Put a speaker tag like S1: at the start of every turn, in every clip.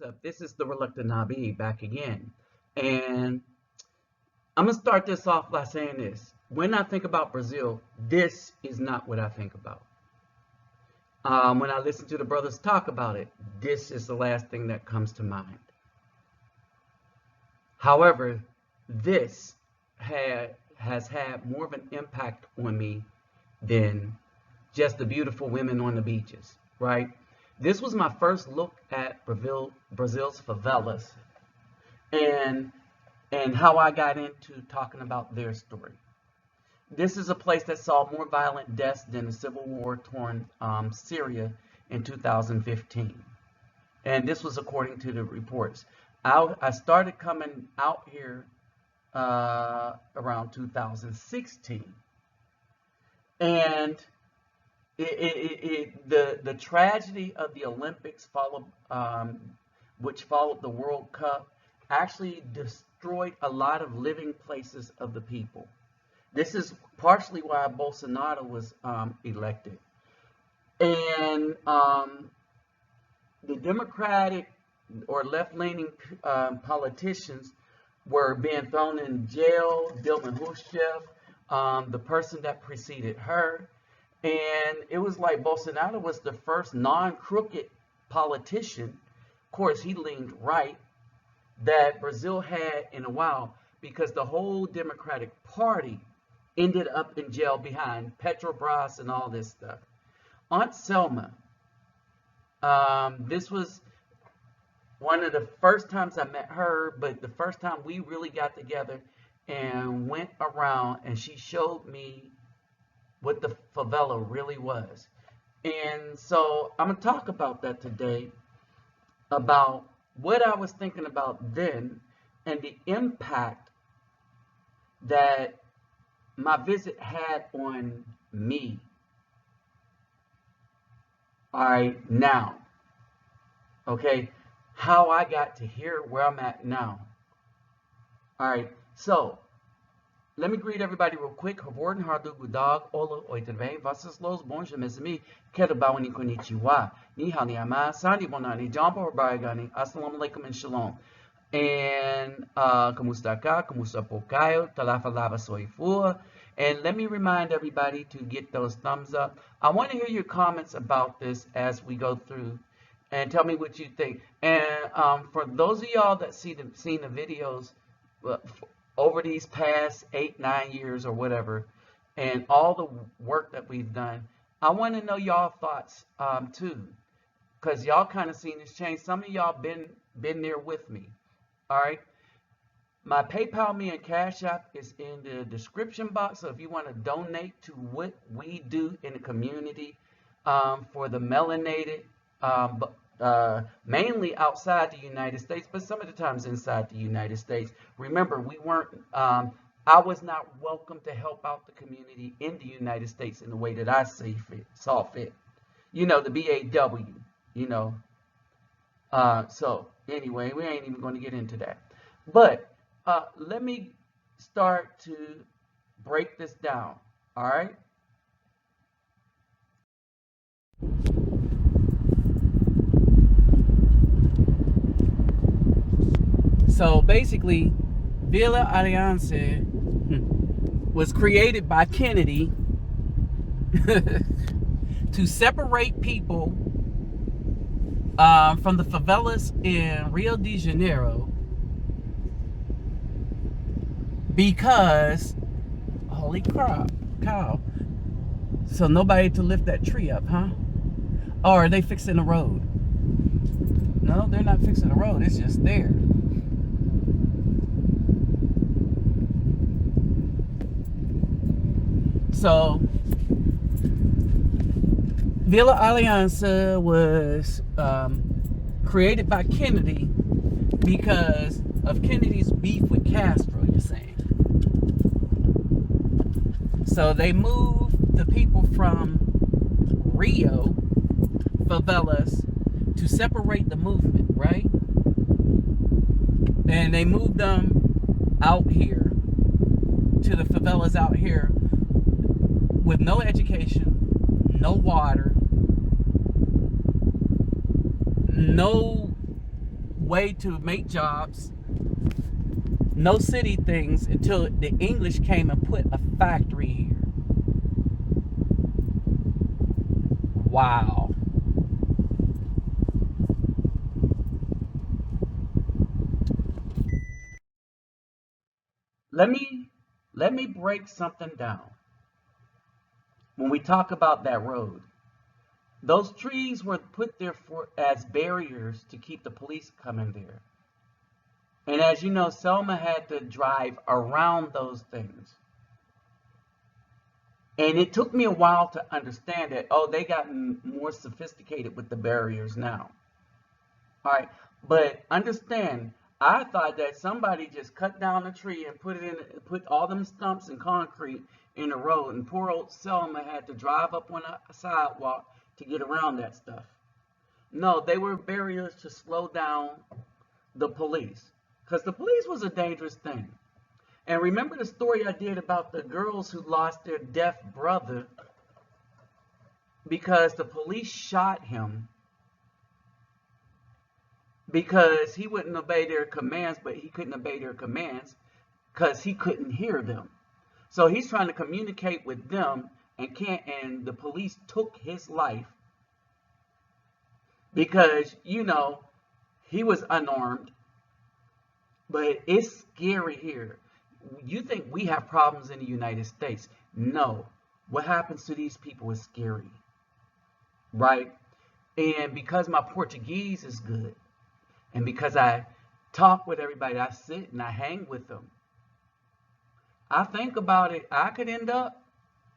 S1: up? This is the Reluctant Nabi back again. And I'm going to start this off by saying this. When I think about Brazil, this is not what I think about. When I listen to the brothers talk about it, this is the last thing that comes to mind. However, this has had more of an impact on me than just the beautiful women on the beaches, right? This was my first look at Brazil's favelas and how I got into talking about their story. This is a place that saw more violent deaths than the civil war-torn Syria in 2015. And this was according to the reports. I started coming out here around 2016. And the tragedy of the Olympics which followed the World Cup actually destroyed a lot of living places of the people. This is partially why Bolsonaro was elected. And the Democratic or left-leaning politicians were being thrown in jail. Dilma Rousseff, the person that preceded her. And it was like Bolsonaro was the first non-crooked politician, of course he leaned right, that Brazil had in a while, because the whole Democratic Party ended up in jail behind Petrobras and all this stuff. Aunt Selma, this was one of the first times I met her, but the first time we really got together and went around, and she showed me what the favela really was. And so I'm going to talk about that today, about what I was thinking about then and the impact that my visit had on me. All right, now, okay, how I got to here where I'm at now. All right, so let me greet everybody real quick. Havorn hardu gudag olo oitevei vasas los bonja mesmi kedabawani konnichiwa ni hao ni ama sandi bonani jambo baragani assalamu alaikum and shalom. And kamusta ka kamusta pokayo talafa lava soifu. And let me remind everybody to get those thumbs up. I want to hear your comments about this as we go through, and tell me what you think. And for those of y'all that seen the videos over these past 8-9 years or whatever, and all the work that we've done, I want to know y'all thoughts too, because y'all kind of seen this change. Some of y'all been there with me. All right, my PayPal, me, and Cash App is in the description box. So if you want to donate to what we do in the community for the melanated, mainly outside the United States, but some of the times inside the United States. Remember, we weren't, I was not welcome to help out the community in the United States in the way that I saw fit. You know, the BAW, you know. So anyway, we ain't even going to get into that. But let me start to break this down, all right? So basically, Villa Aliança was created by Kennedy to separate people from the favelas in Rio de Janeiro, because, holy crap, cow. So nobody to lift that tree up, huh? Or are they fixing the road? No, they're not fixing the road. It's just there. So Villa Aliança was created by Kennedy because of Kennedy's beef with Castro, you're saying. So they moved the people from Rio favelas to separate the movement, right? And they moved them out here to the favelas out here with no education, no water, no way to make jobs, no city things, until the English came and put a factory here. Wow. Let me break something down. When we talk about that road, those trees were put there as barriers to keep the police coming there. And as you know, Selma had to drive around those things. And it took me a while to understand that, oh, they got more sophisticated with the barriers now. All right. But understand, I thought that somebody just cut down a tree and put all them stumps and concrete in the road, and poor old Selma had to drive up on a sidewalk to get around that stuff. No, they were barriers to slow down the police, because the police was a dangerous thing. And remember the story I did about the girls who lost their deaf brother because the police shot him because he wouldn't obey their commands, but he couldn't obey their commands because he couldn't hear them. So he's trying to communicate with them and can't, and the police took his life because, you know, he was unarmed. But it's scary here. You think we have problems in the United States? No. What happens to these people is scary, right? And because my Portuguese is good, and because I talk with everybody, I sit and I hang with them, I think about it, I could end up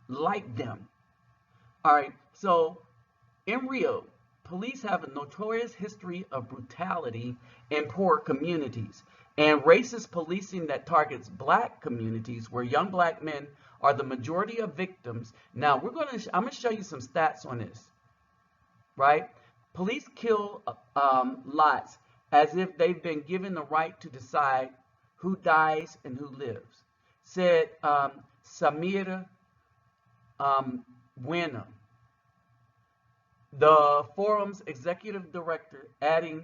S1: like them. All right, so in Rio, police have a notorious history of brutality in poor communities and racist policing that targets black communities where young black men are the majority of victims. Now, I'm going to show you some stats on this, right? Police kill lots as if they've been given the right to decide who dies and who lives, said Samira Bueno, the forum's executive director, adding,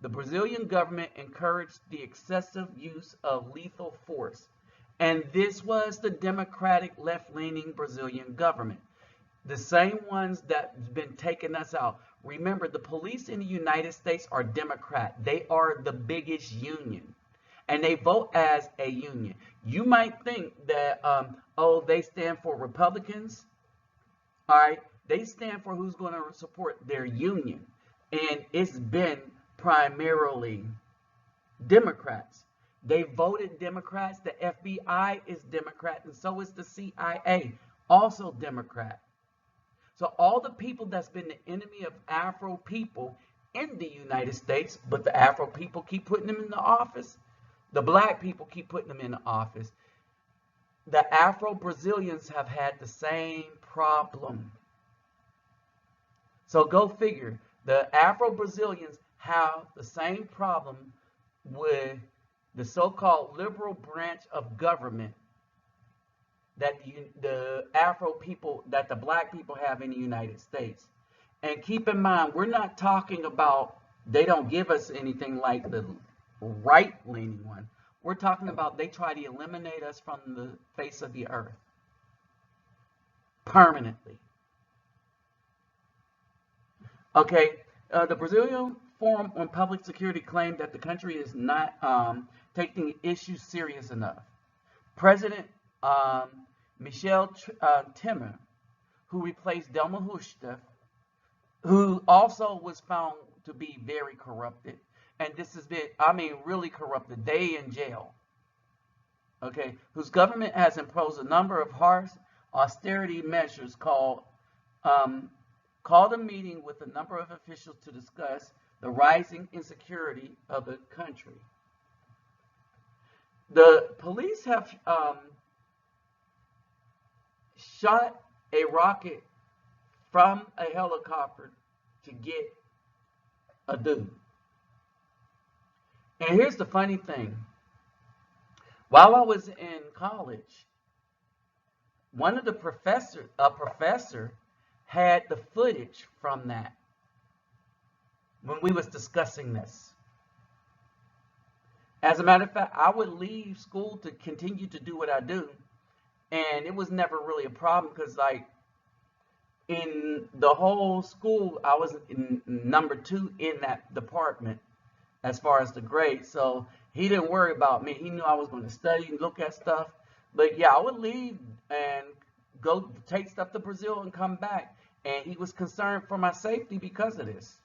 S1: the Brazilian government encouraged the excessive use of lethal force. And this was the democratic left-leaning Brazilian government, the same ones that's been taking us out. Remember, the police in the United States are Democrat. They are the biggest union, and they vote as a union. You might think that, oh, they stand for Republicans. All right, they stand for who's going to support their union, and it's been primarily Democrats. They voted Democrats. The FBI is Democrat, and so is the CIA, also Democrat. So all the people that's been the enemy of Afro people in the United States, but the Afro people keep putting them in the office. The black people keep putting them in the office. The Afro-Brazilians have had the same problem. So go figure. The Afro-Brazilians have the same problem with the so-called liberal branch of government that the Afro people, that the black people have in the United States. And keep in mind, we're not talking about they don't give us anything like the right-leaning one. We're talking about they try to eliminate us from the face of the earth permanently. Okay, the Brazilian Forum on Public Security claimed that the country is not taking the issue serious enough. President Michel Temer, who replaced Dilma Rousseff, who also was found to be very corrupted, and this has been, I mean, really corrupted. They in jail. Okay, whose government has imposed a number of harsh austerity measures called a meeting with a number of officials to discuss the rising insecurity of the country. The police have shot a rocket from a helicopter to get a dude. And here's the funny thing. While I was in college, one of the a professor had the footage from that when we was discussing this. As a matter of fact, I would leave school to continue to do what I do, and it was never really a problem because, like, in the whole school, I was number 2 in that department as far as the grade. So he didn't worry about me. He knew I was going to study and look at stuff. But yeah, I would leave and go take stuff to Brazil and come back. And he was concerned for my safety because of this.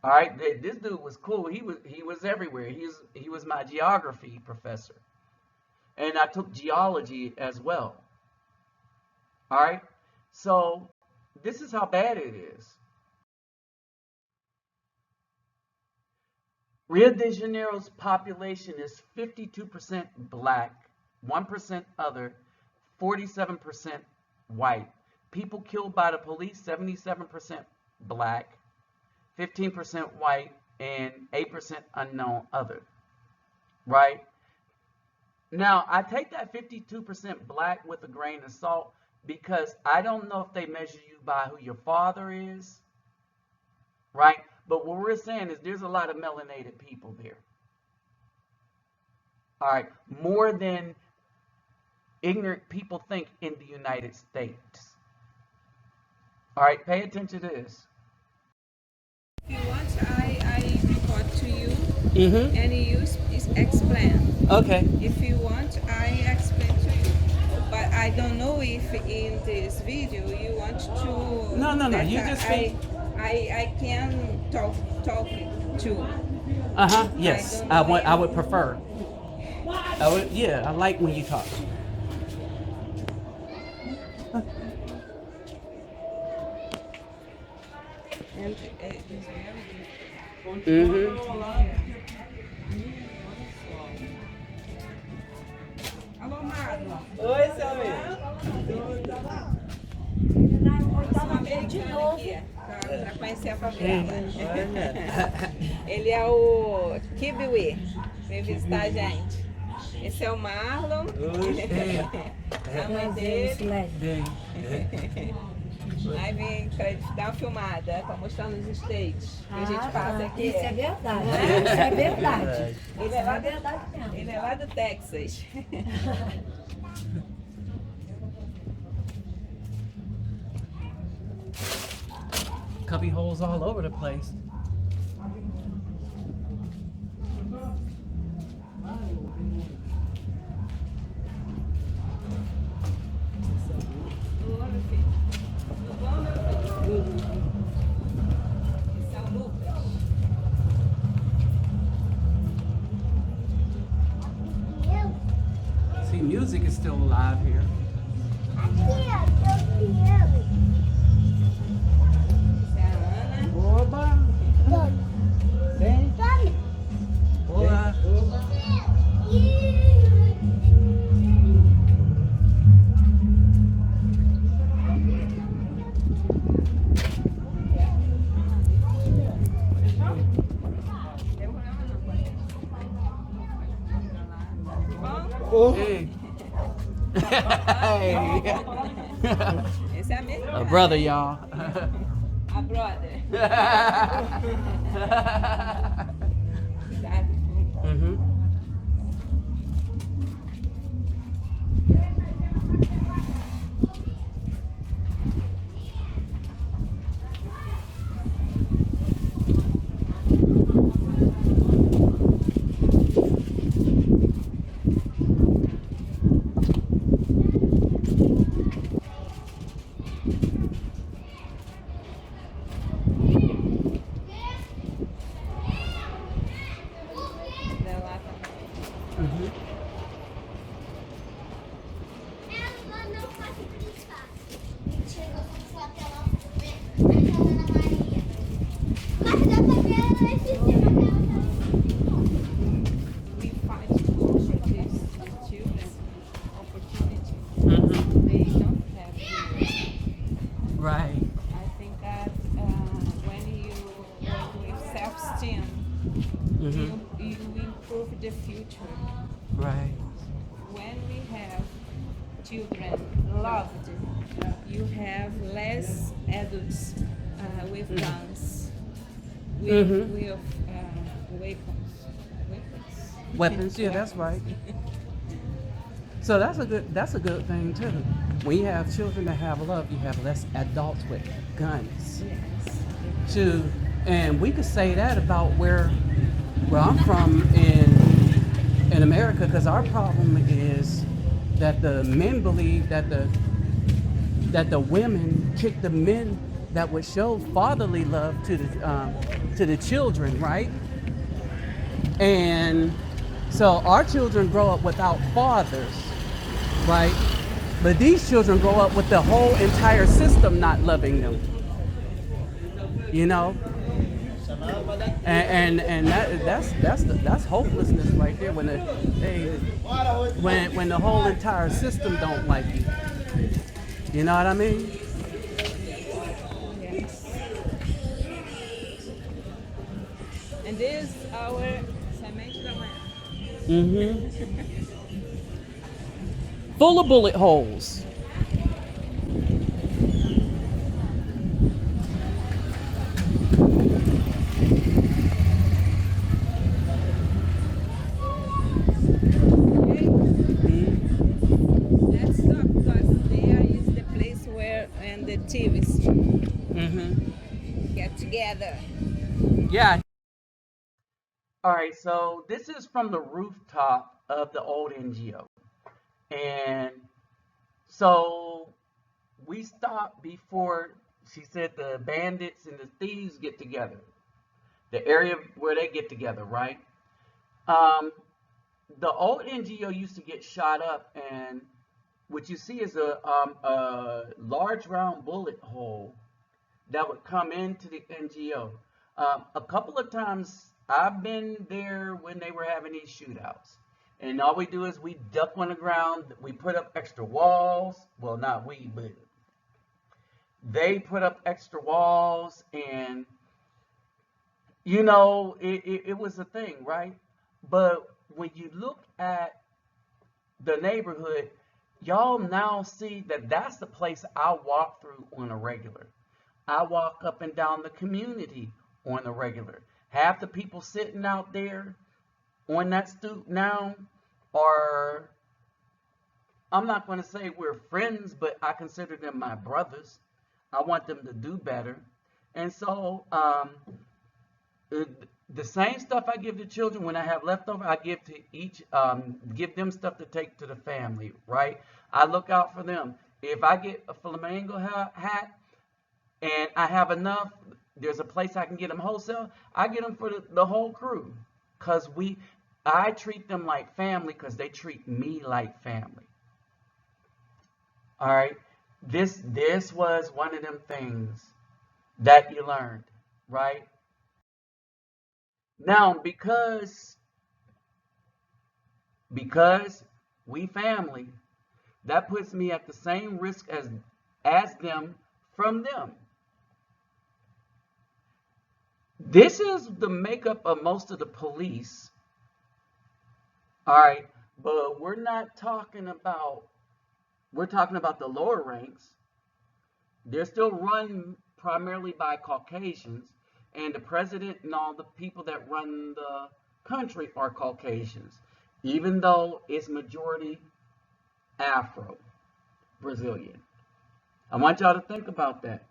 S1: All right, this dude was cool. He was everywhere. He was my geography professor, and I took geology as well. All right, so this is how bad it is. Rio de Janeiro's population is 52% black, 1% other, 47% white. People killed by the police, 77% black, 15% white, and 8% unknown other. Right? Now, I take that 52% black with a grain of salt because I don't know if they measure you by who your father is. Right? But what we're saying is there's a lot of melanated people there. All right. More than ignorant people think in the United States. All right. Pay attention to this.
S2: If you want, I report to you and you explain.
S1: Okay.
S2: If you want, I explain to you. But I don't know if in this video you want to...
S1: No. You just speak.
S2: I can talk too.
S1: Yes. I would prefer. I like when you talk.
S2: And it's very good. Alô, Marlon.
S3: Oi, Samir.
S2: De novo. Para conhecer a favela. Ele é o Kibiwi. Veio visitar a gente. Esse é o Marlon. A mãe dele. Aí vem dar uma filmada para mostrar nos States. Que a gente passa aqui.
S4: Isso é verdade. Isso é verdade.
S2: Ele é lá,
S4: verdade mesmo.
S2: Ele é lá do Texas.
S1: Cubby holes all over the place. See, music is still alive here. Oba! Vem! Olá! Hey!
S2: Esse é americano.
S1: A brother, y'all.
S2: A brother.
S1: Right.
S2: I think that when you work with self-esteem, you improve the future.
S1: Right.
S2: When we have children loved, you have less adults with guns, with weapons.
S3: Weapons, yeah, that's right. So that's a good thing too. When you have children that have love, you have less adults with guns. To and we could say that about where I'm from in America, because our problem is that the men believe that the women kick the men that would show fatherly love to the children, right? And so our children grow up without fathers, right? But these children grow up with the whole entire system not loving them, you know? And that's hopelessness right there when when the whole entire system don't like you. You know what I mean?
S2: Yes. And this is our semente da manhã.
S3: Full of bullet holes.
S2: Let's talk because there is the place where and the thieves get together.
S3: Yeah.
S1: All right, so this is from the rooftop of the old NGO. And so we stopped before, she said, the bandits and the thieves get together. The area where they get together, right? The old NGO used to get shot up, and what you see is a large round bullet hole that would come into the NGO. A couple of times I've been there when they were having these shootouts. And all we do is we duck on the ground. We put up extra walls. Well, not we, but they put up extra walls. And, you know, it was a thing, right? But when you look at the neighborhood, y'all now see that that's the place I walk through on a regular. I walk up and down the community on a regular. Half the people sitting out there on that stoop now are, I'm not going to say we're friends, but I consider them my brothers. I want them to do better. And so the same stuff I give to children when I have leftover, I give to each, give them stuff to take to the family, right? I look out for them. If I get a flamingo hat and I have enough, there's a place I can get them wholesale, I get them for the whole crew. Because I treat them like family because they treat me like family. All right? This was one of them things that you learned, right? Now, because we family, that puts me at the same risk as them from them. This is the makeup of most of the police. All right, but we're talking about the lower ranks. They're still run primarily by Caucasians, and the president and all the people that run the country are Caucasians, even though it's majority Afro-Brazilian. I want y'all to think about that.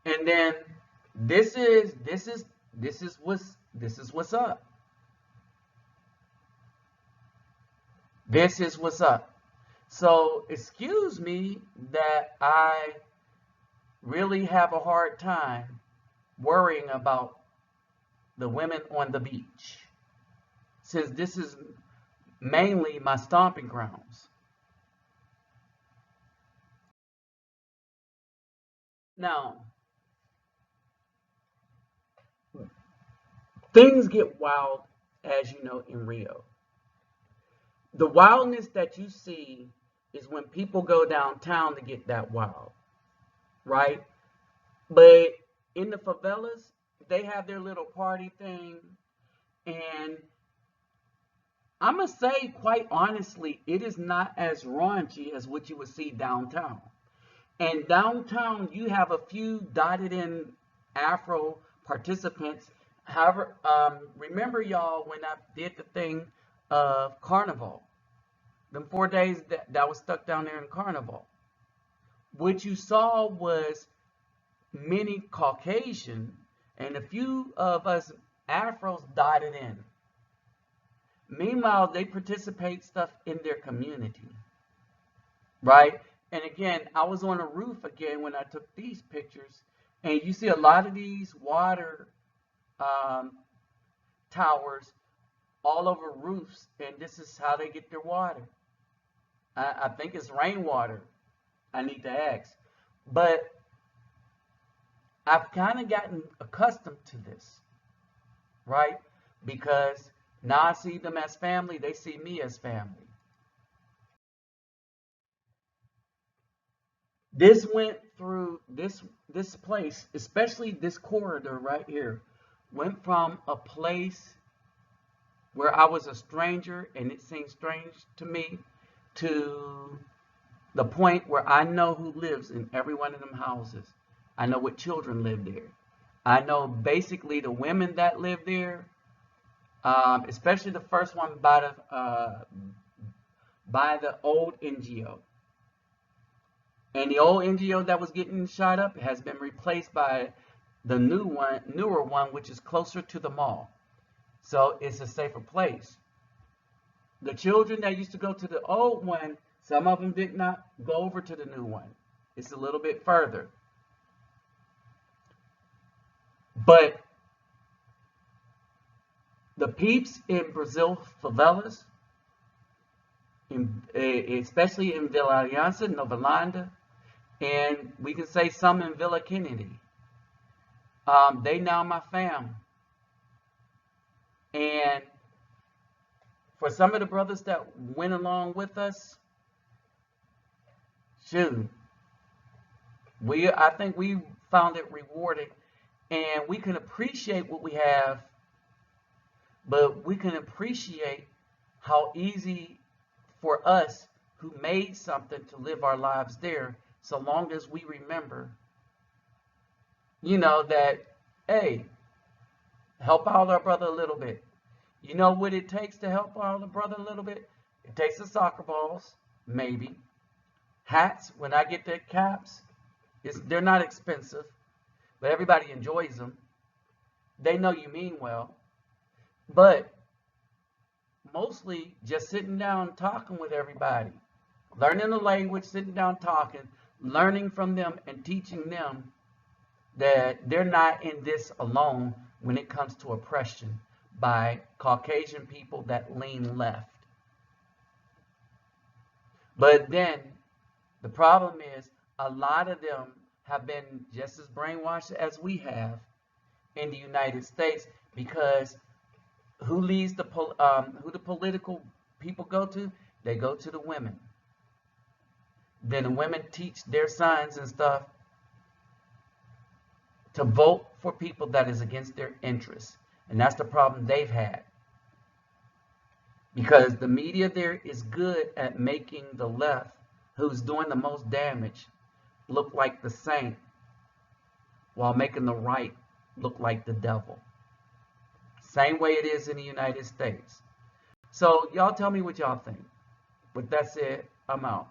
S1: And then this is what's up. This is what's up. So excuse me that I really have a hard time worrying about the women on the beach, since this is mainly my stomping grounds. Now, things get wild, as you know, in Rio. The wildness that you see is when people go downtown to get that wild, right? But in the favelas, they have their little party thing. And I'm going to say, quite honestly, it is not as raunchy as what you would see downtown. And downtown, you have a few dotted in Afro participants. However, remember y'all when I did the thing of Carnival, them 4 days that was stuck down there in Carnival. What you saw was many Caucasian and a few of us Afros dotted in. Meanwhile, they participate stuff in their community, right? And again, I was on a roof again when I took these pictures, and you see a lot of these water um, towers all over roofs, and this is how they get their water. I think it's rainwater. I need to ask. But I've kind of gotten accustomed to this, right? Because now I see them as family, they see me as family. This went through this place, especially this corridor right here, went from a place where I was a stranger and it seemed strange to me to the point where I know who lives in every one of them houses. I know what children live there. I know basically the women that live there, especially the first one by the old NGO. And the old NGO that was getting shot up has been replaced by the newer one, which is closer to the mall. So it's a safer place. The children that used to go to the old one, some of them did not go over to the new one. It's a little bit further. But the peeps in Brazil favelas, especially in Vila Aliança, Nova Landa, and we can say some in Villa Kennedy, they now my fam. And for some of the brothers that went along with us, shoot, I think we found it rewarding, and we can appreciate what we have, but we can appreciate how easy for us who made something to live our lives there, so long as we remember, that, hey, help out our brother a little bit. You know what it takes to help out our brother a little bit? It takes the soccer balls, maybe. Hats, when I get the caps, they're not expensive, but everybody enjoys them. They know you mean well. But mostly just sitting down talking with everybody, learning the language, sitting down talking, learning from them and teaching them that they're not in this alone when it comes to oppression by Caucasian people that lean left. But then the problem is a lot of them have been just as brainwashed as we have in the United States, because who the political people go to? They go to the women. Then the women teach their sons and stuff to vote for people that is against their interests. And that's the problem they've had. Because the media there is good at making the left, who's doing the most damage, look like the saint, while making the right look like the devil. Same way it is in the United States. So y'all tell me what y'all think. With that said, I'm out.